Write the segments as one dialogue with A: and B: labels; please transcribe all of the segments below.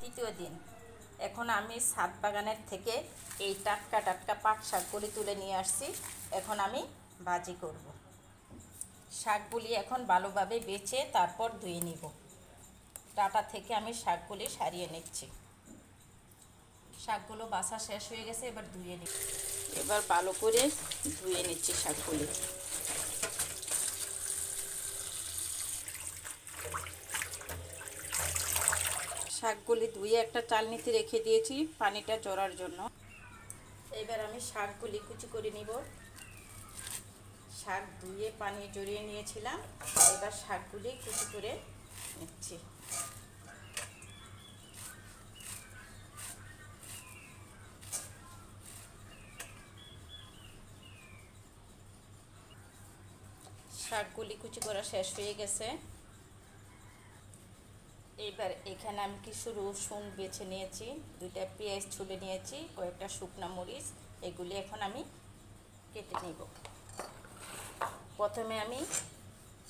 A: তৃতীয় দিন। এখন আমি ছাদ বাগানের থেকে এই টাটকা টাটকা পাট শাকগুলি তুলে নিয়ে আসছি। এখন আমি ভাজি করব। শাকগুলি এখন ভালোভাবে বেছে তারপর ধুয়ে নিব। ডাটা থেকে আমি শাকগুলি সারিয়ে নিচ্ছি। শাকগুলো বাছা শেষ হয়ে গেছে, এবার ধুয়ে নিব। এবার ভালো করে ধুয়ে নিচ্ছি শাকগুলি। শাকগুলি ধুয়ে একটা চালনিতে রেখে দিয়েছি পানিটা ঝরার জন্য। এবার আমি শাকগুলি কুচি করে নিব। শাক ধুয়ে পানি ঝরিয়ে নিয়েছিলাম, এবার শাকগুলি কুচি করে নিচ্ছি। শাকগুলি কুচি করা শেষ হয়ে গেছে। এবার এখানে আমি কিছু রসুন বেছে নিয়েছি, 2টা পেঁয়াজ ছুলে নিয়েছি, কয়েকটা শুকনা মরিচ, এগুলি এখন আমি কেটে নিব। প্রথমে আমি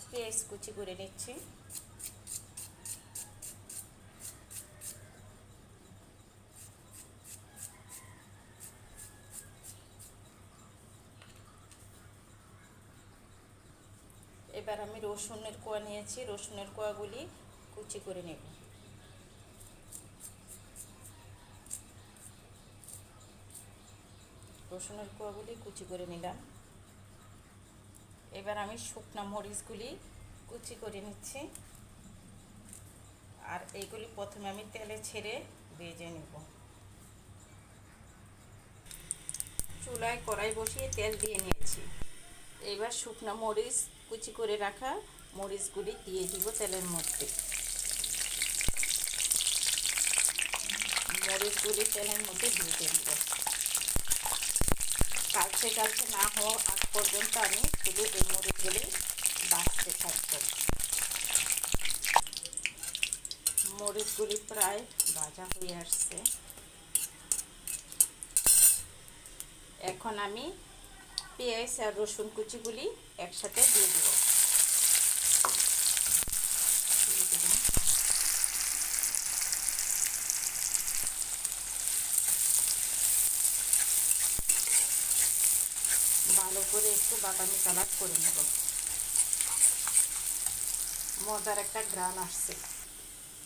A: পেঁয়াজ কুচি করে নিচ্ছি। এবার আমি রসুনের কোয়া নিয়েছি, রসুনের কোয়াগুলি কুচি করে নেব। রসুনের কোয়াগুলি কুচি করে নিলাম। এবার আমি শুকনা মরিচগুলি কুচি করে নিচ্ছি, আর এইগুলি প্রথমে আমি তেলে ছেড়ে ভেজে নেব। চুলায় কড়াই বসিয়ে তেল দিয়ে নিয়েছি। এবার শুকনো মরিচ কুচি করে রাখা মরিচগুলি দিয়ে দিব তেলের মধ্যে। মরিচগুলি তেলের মধ্যে ভেজে দিব। কালচে কালচে না হওয়া আগ পর্যন্ত আমি শুধু এই মরিচগুলি ভাজতে থাকব। মরিচগুলি প্রায় ভাজা হয়ে আসছে। এখন আমি পেঁয়াজ আর রসুন কুচিগুলি একসাথে দিয়ে দেব। ভালো করে একটু বাদামি কালার করে নেব। মজার একটা ঘ্রাণ আসছে।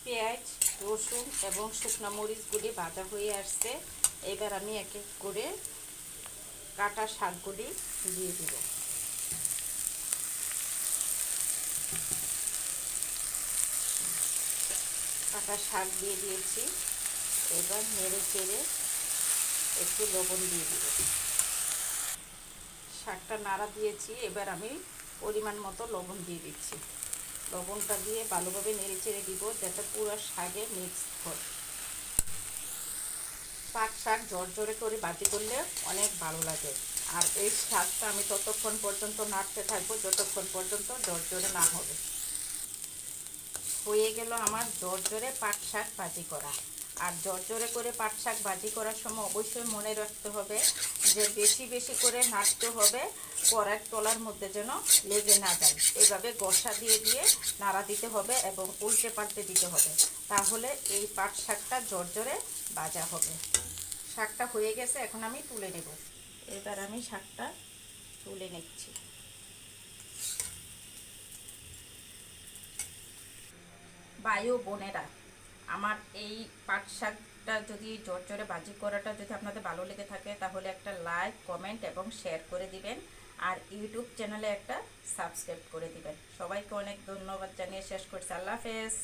A: পেঁয়াজ, রসুন এবং শুকনো মরিচগুলি ভাজা হয়ে আসছে। এবার আমি এক এক করে কাটা শাকগুলি দিয়ে দেব। কাটা শাক দিয়ে দিয়েছি। এবার নেড়ে চেড়ে একটু লবণ দিয়ে দেব। শাকটা নাড়া দিয়েছি, এবার আমি পরিমাণ মতো লবণ দিয়ে দিচ্ছি। লবণটা দিয়ে ভালোভাবে নেড়ে চেড়ে দিব যাতে পুরো শাকে মিক্স হয়। পাট শাক ঝরঝরে করে ভাজি করলে অনেক ভালো লাগে। আর এই শাকটা আমি ততক্ষণ পর্যন্ত নাড়তে থাকবো যতক্ষণ পর্যন্ত ঝরঝরে না হবে। হয়ে গেল আমার ঝরঝরে পাট শাক ভাজি করা। আর ঝরঝরে করে পাট শাক ভাজি করার সময় অবশ্যই মনে রাখতে হবে যে বেশি বেশি করে নাড়তে হবে, কড়াইয়ের তলার মধ্যে যেন লেগে না যায়। এভাবে গসা দিয়ে দিয়ে নাড়া দিতে হবে এবং উল্টে পাল্টে দিতে হবে, তাহলে এই পাট শাকটা ঝরঝরে ভাজা হবে। শাকটা হয়ে গেছে, এখন আমি তুলে নেব। এবার আমি শাকটা তুলে নিচ্ছি। ভাই ও বোনেরা, আমার এই পাট শাকটা যদি ঝরঝরে ভাজি করাটা যদি আপনাদের ভালো লেগে থাকে তাহলে একটা লাইক, কমেন্ট এবং শেয়ার করে দিবেন। আর ইউটিউব চ্যানেলে একটা সাবস্ক্রাইব করে দিবেন। সবাইকে অনেক ধন্যবাদ জানিয়ে শেষ করছি। আল্লাহ হাফেজ।